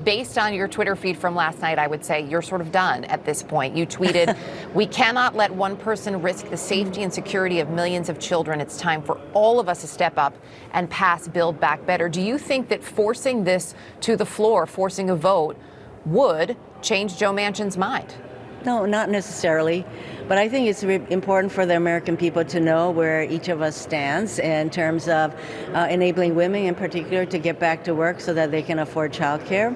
Based on your Twitter feed from last night, I would say you're sort of done at this point. You tweeted, "We cannot let one person risk the safety and security of millions of children. It's time for all of us to step up and pass Build Back Better." Do you think that forcing this to the floor, forcing a vote, would change Joe Manchin's mind? No, not necessarily. But I think it's important for the American people to know where each of us stands in terms of enabling women in particular to get back to work so that they can afford childcare,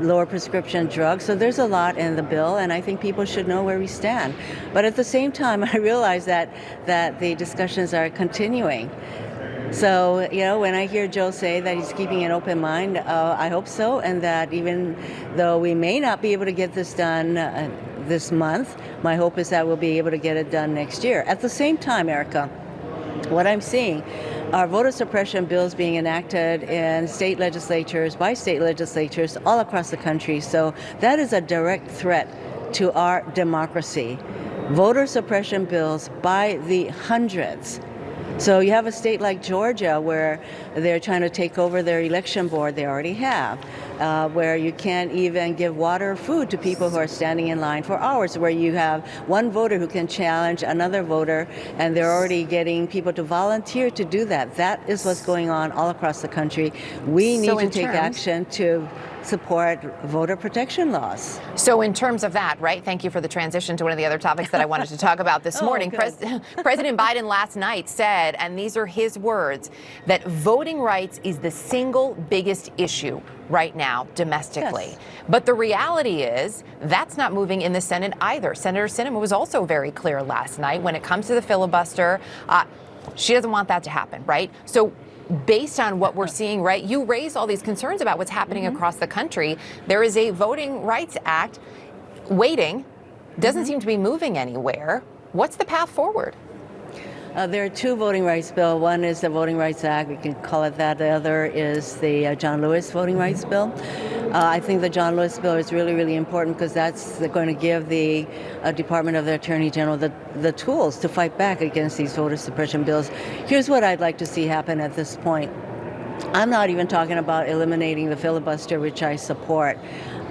lower prescription drugs. So there's a lot in the bill, and I think people should know where we stand. But at the same time, I realize that the discussions are continuing. So, when I hear Joe say that he's keeping an open mind, I hope so, and that even though we may not be able to get this done this month, my hope is that we'll be able to get it done next year. At the same time, Erica, what I'm seeing are voter suppression bills being enacted in state legislatures, by state legislatures all across the country. So that is a direct threat to our democracy. Voter suppression bills by the hundreds. So you have a state like Georgia where they're trying to take over their election board, they already have, where you can't even give water or food to people who are standing in line for hours, where you have one voter who can challenge another voter, and they're already getting people to volunteer to do that. That is what's going on all across the country. We need to take action to support voter protection laws. So in terms of that, right, thank you for the transition to one of the other topics that I wanted to talk about this morning. President Biden last night said, and these are his words, that voting rights is the single biggest issue right now domestically. Yes. But the reality is that's not moving in the Senate either. Senator Sinema was also very clear last night when it comes to the filibuster. She doesn't want that to happen, right? So based on what we're seeing, right, you raised all these concerns about what's happening across the country. There is a Voting Rights Act waiting, doesn't seem to be moving anywhere. What's the path forward? There are two voting rights bills. One is the Voting Rights Act, we can call it that. The other is the John Lewis Voting Rights Bill. I think the John Lewis bill is really, really important because that's going to give the Department of the Attorney General the tools to fight back against these voter suppression bills. Here's what I'd like to see happen at this point. I'm not even talking about eliminating the filibuster, which I support.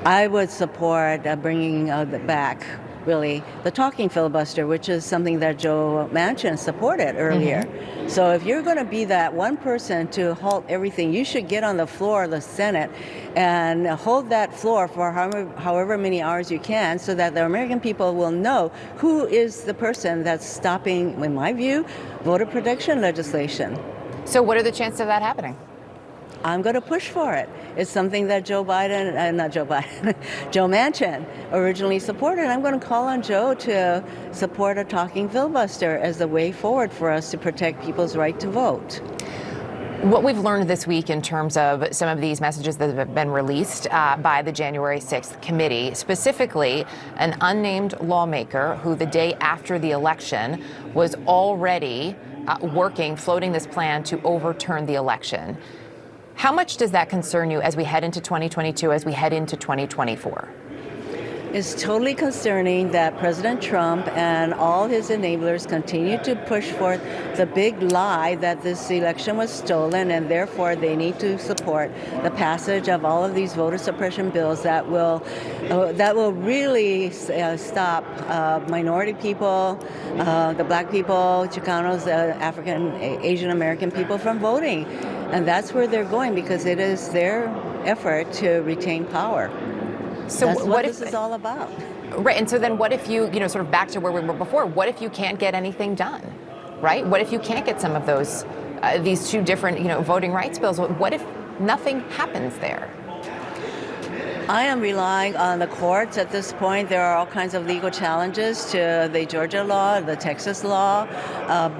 I would support bringing back, really, the talking filibuster, which is something that Joe Manchin supported earlier. So if you're going to be that one person to halt everything, you should get on the floor of the Senate and hold that floor for however many hours you can so that the American people will know who is the person that's stopping, in my view, voter protection legislation. So what are the chances of that happening? I'm going to push for it. It's something that Joe Manchin originally supported. I'm going to call on Joe to support a talking filibuster as the way forward for us to protect people's right to vote. What we've learned this week in terms of some of these messages that have been released by the January 6th committee, specifically an unnamed lawmaker who the day after the election was already floating this plan to overturn the election. How much does that concern you as we head into 2022, as we head into 2024? It's totally concerning that President Trump and all his enablers continue to push forth the big lie that this election was stolen, and therefore they need to support the passage of all of these voter suppression bills that will really stop minority people, the black people, Chicanos, African, Asian American people from voting. And that's where they're going because it is their effort to retain power. So that's what this is all about. Right, and so then what if you sort of back to where we were before, what if you can't get anything done, right? What if you can't get some of those, these two different, voting rights bills? What if nothing happens there? I am relying on the courts at this point. There are all kinds of legal challenges to the Georgia law, the Texas law,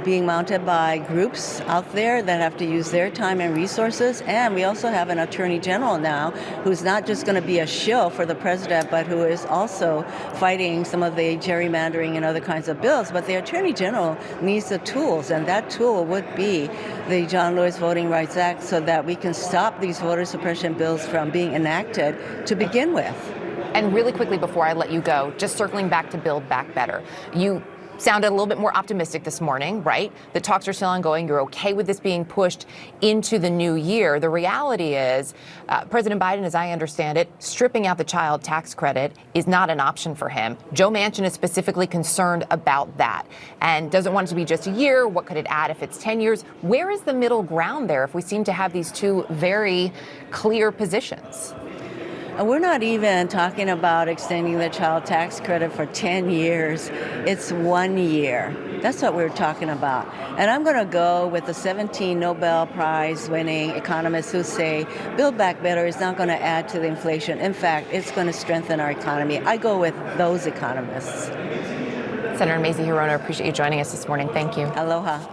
being mounted by groups out there that have to use their time and resources. And we also have an attorney general now who's not just going to be a shill for the president, but who is also fighting some of the gerrymandering and other kinds of bills. But the attorney general needs the tools, and that tool would be the John Lewis Voting Rights Act so that we can stop these voter suppression bills from being enacted to begin with. And really quickly before I let you go, just circling back to Build Back Better, you sounded a little bit more optimistic this morning, right? The talks are still ongoing. You're okay with this being pushed into the new year. The reality is, President Biden, as I understand it, stripping out the child tax credit is not an option for him. Joe Manchin is specifically concerned about that and doesn't want it to be just a year. What could it add if it's 10 years? Where is the middle ground there if we seem to have these two very clear positions? We're not even talking about extending the child tax credit for 10 years. It's 1 year. That's what we're talking about. And I'm going to go with the 17 Nobel Prize winning economists who say Build Back Better is not going to add to the inflation. In fact, it's going to strengthen our economy. I go with those economists. Senator Mazie Hirono, appreciate you joining us this morning. Thank you. Aloha.